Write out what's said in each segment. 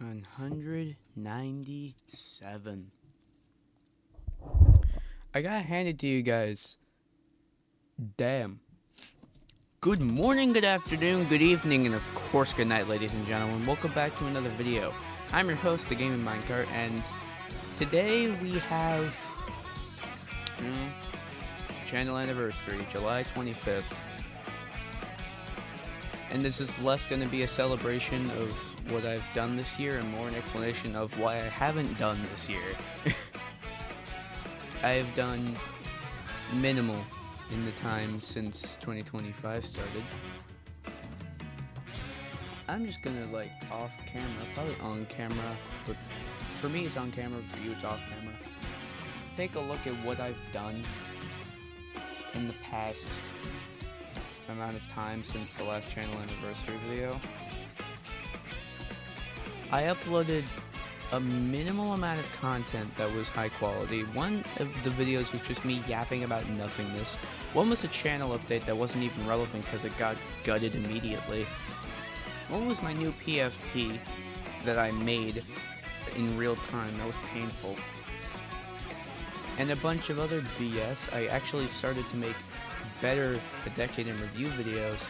197. I gotta hand it to you guys. Damn. Good morning, good afternoon, good evening, and of course good night, ladies and gentlemen. Welcome back to another video. I'm your host, The Gaming Minecart, and today we have channel anniversary, July 25th. And this is less going to be a celebration of what I've done this year and more an explanation of why I haven't done this year. I have done minimal in the time since 2025 started. I'm just gonna off camera, probably on camera, but for me it's on camera, for you it's off camera. Take a look at what I've done in the past amount of time since the last channel anniversary video. I uploaded a minimal amount of content that was high quality. One of the videos was just me yapping about nothingness. One was a channel update that wasn't even relevant because it got gutted immediately. One was my new PFP that I made in real time. That was painful. And a bunch of other BS. I actually started to make better A Decade in Review videos.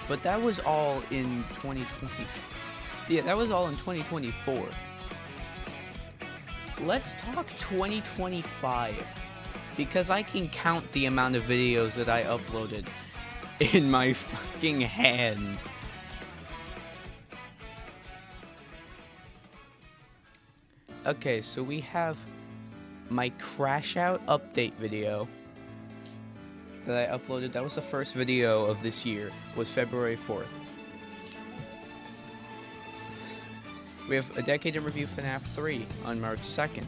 But that was all in 2020. Yeah, that was all in 2024. Let's talk 2025. Because I can count the amount of videos that I uploaded in my fucking hand. Okay, so we have my Crash Out update video that I uploaded. That was the first video of this year, was February 4th. We have A Decade in Review FNAF 3 on March 2nd.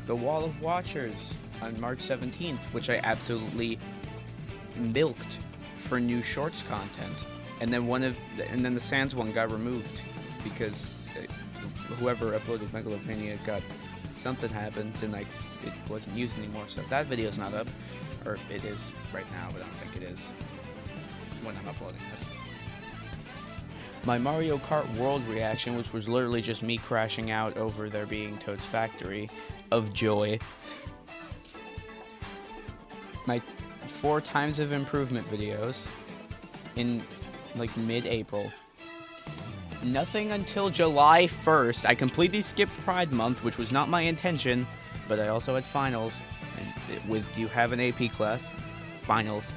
The Wall of Watchers on March 17th, which I absolutely milked for new shorts content. And then the Sans one got removed because whoever uploaded Megalovania got something happened and it wasn't used anymore. So that video's not up, or it is right now, but I don't think it is when I'm uploading this. My Mario Kart World reaction, which was literally just me crashing out over there being Toad's Factory of joy. My 4 times of improvement videos in mid-April. Nothing until July 1st. I completely skipped Pride Month, which was not my intention, but I also had finals. And you have an AP class, finals.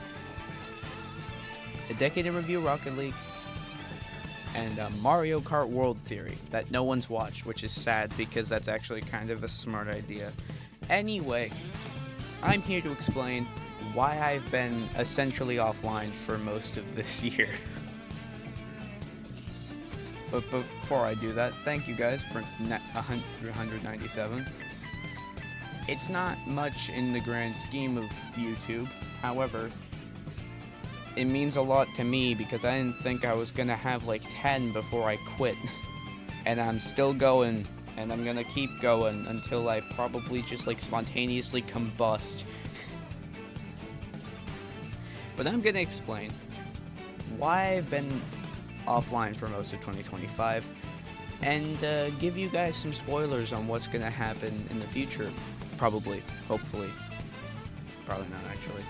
A Decade in Review Rocket League. And Mario Kart World Theory that no one's watched, which is sad because that's actually kind of a smart idea. Anyway, I'm here to explain why I've been essentially offline for most of this year. But before I do that, thank you guys for 197. It's not much in the grand scheme of YouTube, however, it means a lot to me because I didn't think I was gonna have 10 before I quit. And I'm still going, and I'm gonna keep going until I probably just spontaneously combust. But I'm gonna explain why I've been offline for most of 2025 and give you guys some spoilers on what's gonna happen in the future. Probably, hopefully, probably not actually.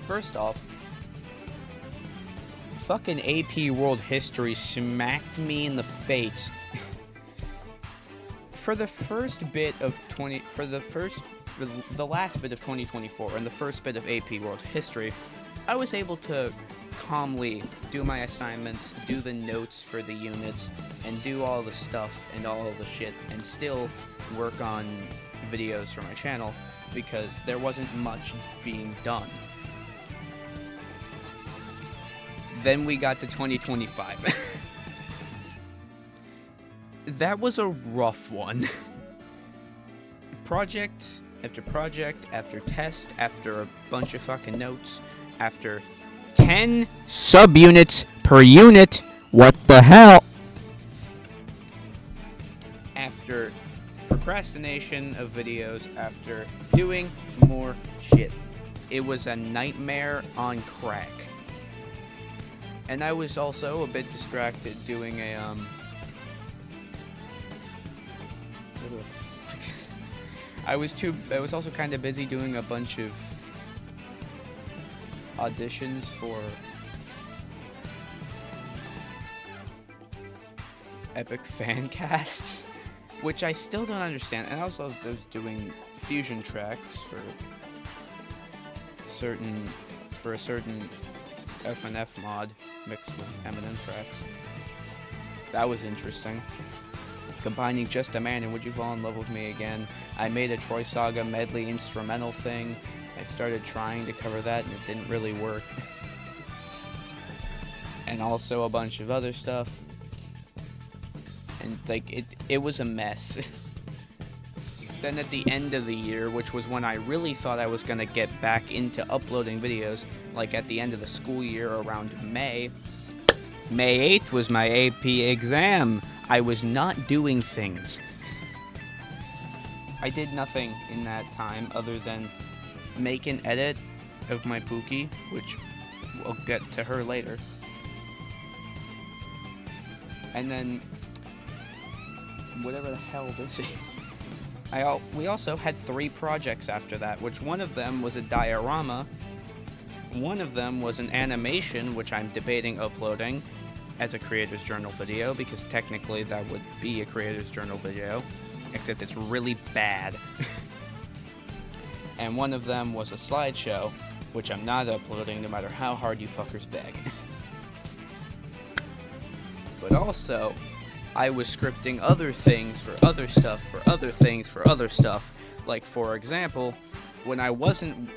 First off, fucking AP World History smacked me in the face. For the first bit of the last bit of 2024 and the first bit of AP World History, I was able to calmly do my assignments, do the notes for the units, and do all the stuff and all the shit, and still work on videos for my channel because there wasn't much being done. Then we got to 2025. That was a rough one. Project after project, after test, after a bunch of fucking notes, after 10 subunits per unit. What the hell? After procrastination of videos, after doing more shit. it was a nightmare on crack. And I was also a bit distracted doing a, I was also kind of busy doing a bunch of auditions for epic fan casts, which I still don't understand. And also I was doing fusion tracks for a certain FNF mod mixed with Eminem tracks. That was interesting. Combining Just a Man and Would You Fall in Love with Me Again. I made a Troy Saga medley instrumental thing. I started trying to cover that and it didn't really work. And also a bunch of other stuff. And like it was a mess. Then at the end of the year, which was when I really thought I was gonna get back into uploading videos, like at the end of the school year around May 8th was my AP exam. I was not doing things. I did nothing in that time other than make an edit of my Pookie, which we'll get to her later. And then whatever the hell this is. We also had 3 projects after that, which one of them was a diorama, one of them was an animation, which I'm debating uploading as a Creator's Journal video, because technically that would be a Creator's Journal video, except it's really bad. And one of them was a slideshow, which I'm not uploading no matter how hard you fuckers beg. But also, I was scripting other things for other stuff, for other things, for other stuff. Like, for example, when I wasn't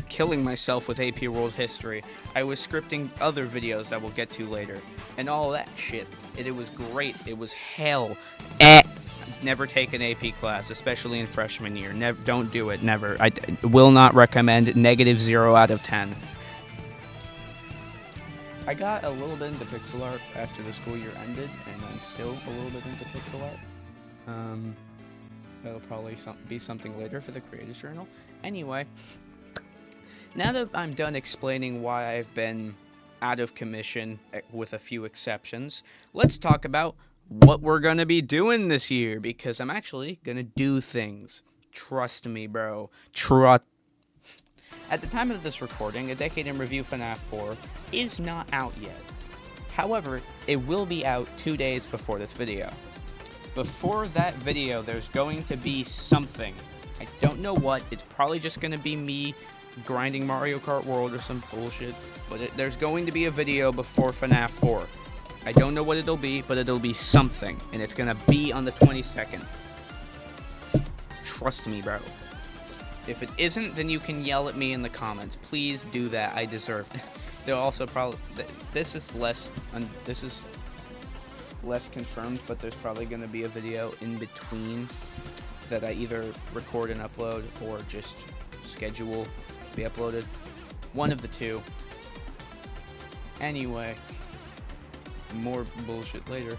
killing myself with AP World History, I was scripting other videos that we'll get to later. And all that shit. It was great. It was hell. Never take an AP class, especially in freshman year. Don't do it. Never. I will not recommend. -0 out of 10. I got a little bit into pixel art after the school year ended, and I'm still a little bit into pixel art. That'll probably be something later for the Creators Journal. Anyway, now that I'm done explaining why I've been out of commission, with a few exceptions, let's talk about what we're gonna be doing this year, because I'm actually gonna do things. Trust me, bro. At the time of this recording, A Decade in Review FNAF 4 is not out yet. However, it will be out 2 days before this video. Before that video, there's going to be something. I don't know what. It's probably just going to be me grinding Mario Kart World or some bullshit. But there's going to be a video before FNAF 4. I don't know what it'll be, but it'll be something. And it's going to be on the 22nd. Trust me, bro. If it isn't, then you can yell at me in the comments. Please do that. I deserve it. They'll also probably... This is less confirmed, but there's probably going to be a video in between that I either record and upload or just schedule to be uploaded. One of the two. Anyway. More bullshit later.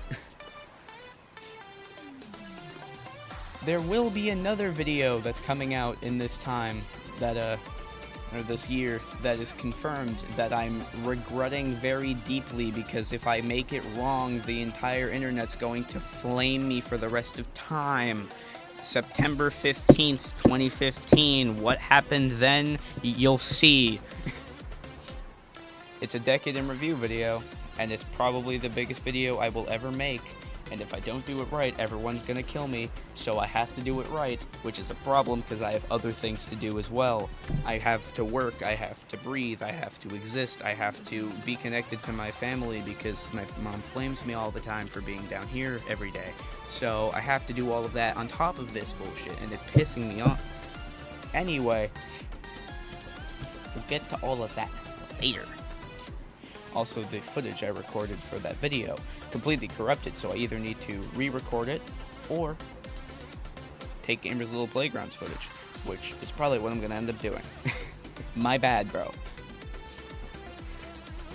There will be another video that's coming out in this time that, or this year, that is confirmed that I'm regretting very deeply, because if I make it wrong, the entire internet's going to flame me for the rest of time. September 15th, 2015. What happened then? You'll see. It's a Decade in Review video, and it's probably the biggest video I will ever make. And if I don't do it right, everyone's gonna kill me, so I have to do it right, which is a problem because I have other things to do as well. I have to work, I have to breathe, I have to exist, I have to be connected to my family because my mom flames me all the time for being down here every day. So I have to do all of that on top of this bullshit, and it's pissing me off. Anyway, we'll get to all of that later. Also, the footage I recorded for that video completely corrupted, so I either need to re-record it or take Gamer's Little Playgrounds footage, which is probably what I'm going to end up doing. My bad, bro.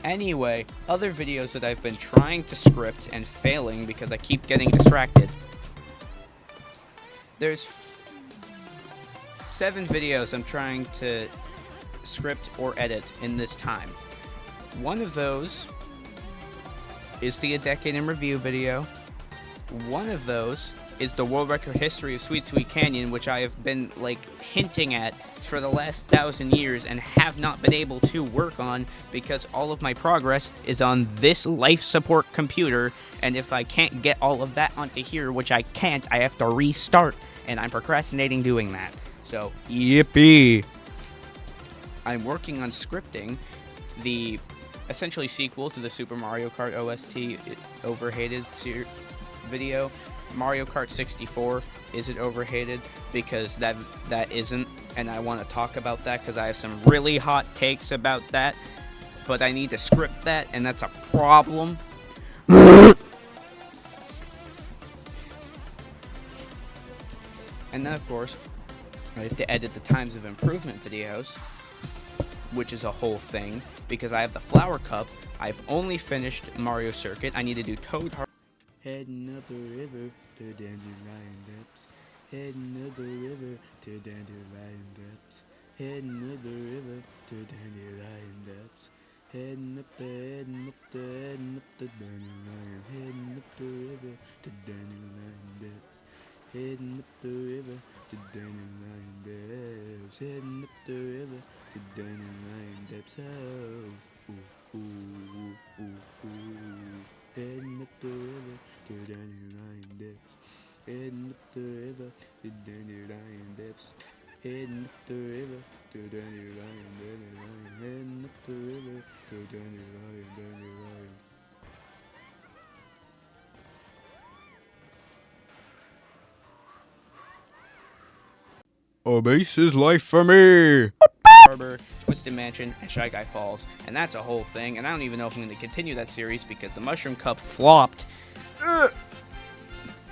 Anyway, other videos that I've been trying to script and failing because I keep getting distracted. There's 7 videos I'm trying to script or edit in this time. One of those is the A Decade in Review video. One of those is the World Record History of Sweet Sweet Canyon, which I have been, like, hinting at for the last 1,000 years and have not been able to work on because all of my progress is on this life support computer, and if I can't get all of that onto here, which I can't, I have to restart, and I'm procrastinating doing that. So, yippee! I'm working on scripting the essentially sequel to the Super Mario Kart OST overhated video. Mario Kart 64 isn't overhated because that isn't, and I want to talk about that because I have some really hot takes about that, but I need to script that, and that's a problem. And then, of course, I have to edit the Times of Improvement videos, which is a whole thing, because I have the Flower Cup. I've only finished Mario Circuit. I need to do Toad Heart. Heading up the river to Dandelion Depths. Heading up the river to Dandelion Depths. Heading up the river to Dandelion Depths. Heading up the dandelion. Heading up the river to Dandelion Depths. Heading up the river to Dandelion Depths. Heading up the river to Dandelion Depths. Oh, ooh, ooh, ooh, ooh, ooh. Heading up the river to Dandelion Depths. Heading up the river to Dandelion Depths. Heading up the river to Dandelion, Dandelion. Heading up the river to Dandelion, Dandelion. A base is life for me. Harbor, Twisted Mansion, and Shy Guy Falls, and that's a whole thing, and I don't even know if I'm going to continue that series because the Mushroom Cup flopped.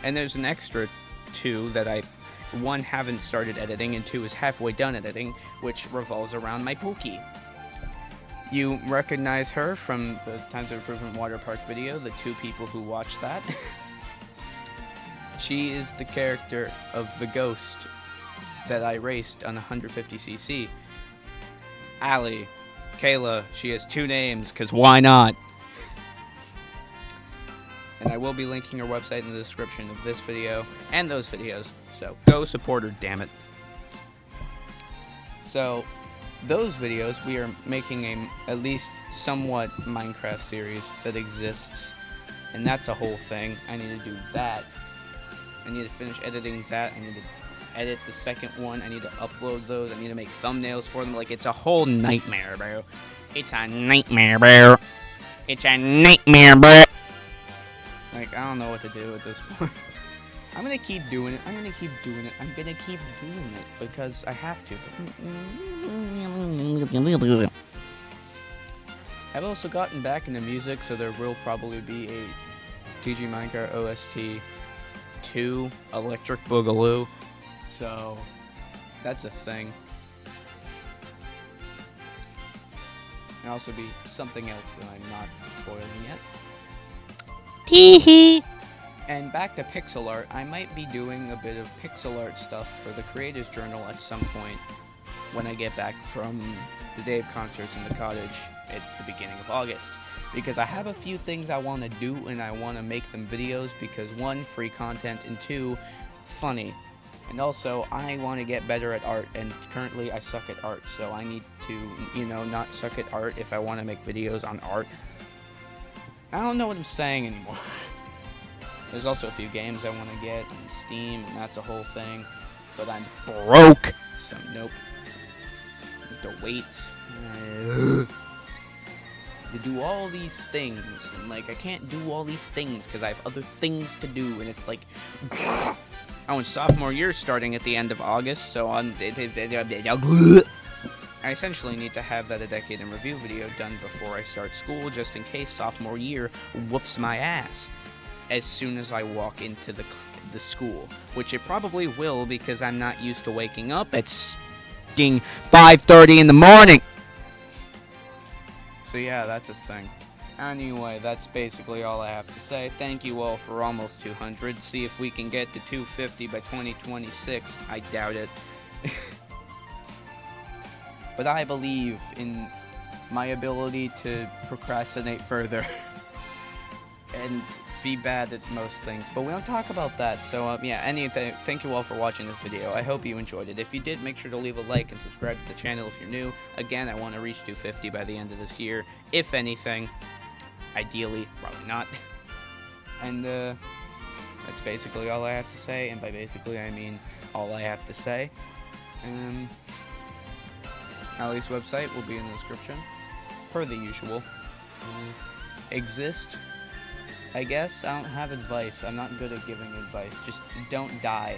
And there's an extra 2 that I, 1, haven't started editing, and 2 is halfway done editing, which revolves around my Pookie. You recognize her from the Times of Improvement Water Park video, the 2 people who watched that. She is the character of the ghost that I raced on 150cc. Allie, Kayla, she has 2 names, cause why not? And I will be linking her website in the description of this video and those videos, so go support her, damn it. So, those videos, we are making a at least somewhat Minecraft series that exists, and that's a whole thing. I need to do that. I need to finish editing that. I need to edit the second one. I need to upload those. I need to make thumbnails for them. Like, it's a whole nightmare, bro. It's a nightmare, bro. It's a nightmare, bro. Like, I don't know what to do at this point. I'm gonna keep doing it. I'm gonna keep doing it. I'm gonna keep doing it because I have to. I've also gotten back into music, so there will probably be a TG Minecraft OST 2 Electric Boogaloo. So, that's a thing. There'll also be something else that I'm not spoiling yet. Teehee! And back to pixel art, I might be doing a bit of pixel art stuff for the Creators Journal at some point when I get back from the day of concerts in the cottage at the beginning of August. Because I have a few things I want to do and I want to make them videos because 1, free content, and 2, funny. And also, I want to get better at art, and currently I suck at art, so I need to, you know, not suck at art if I want to make videos on art. I don't know what I'm saying anymore. There's also a few games I want to get on Steam, and that's a whole thing. But I'm broke, so nope. I have to wait. To do all these things, and like I can't do all these things because I have other things to do, and it's like, oh, and sophomore year starting at the end of August, so I essentially need to have that A Decade in Review video done before I start school, just in case sophomore year whoops my ass as soon as I walk into the school, which it probably will because I'm not used to waking up at 5:30 in the morning. So yeah, that's a thing. Anyway, that's basically all I have to say. Thank you all for almost 200. See if we can get to 250 by 2026. I doubt it. but I believe in my ability to procrastinate further and be bad at most things, but we don't talk about that. So yeah, anything, thank you all for watching this video. I hope you enjoyed it. If you did, make sure to leave a like and subscribe to the channel if you're new. Again, I want to reach 250 by the end of this year, if anything. Ideally, probably not. And that's basically all I have to say, and by basically I mean all I have to say. Ali's website will be in the description, per the usual. Exist, I guess. I don't have advice. I'm not good at giving advice. Just don't die.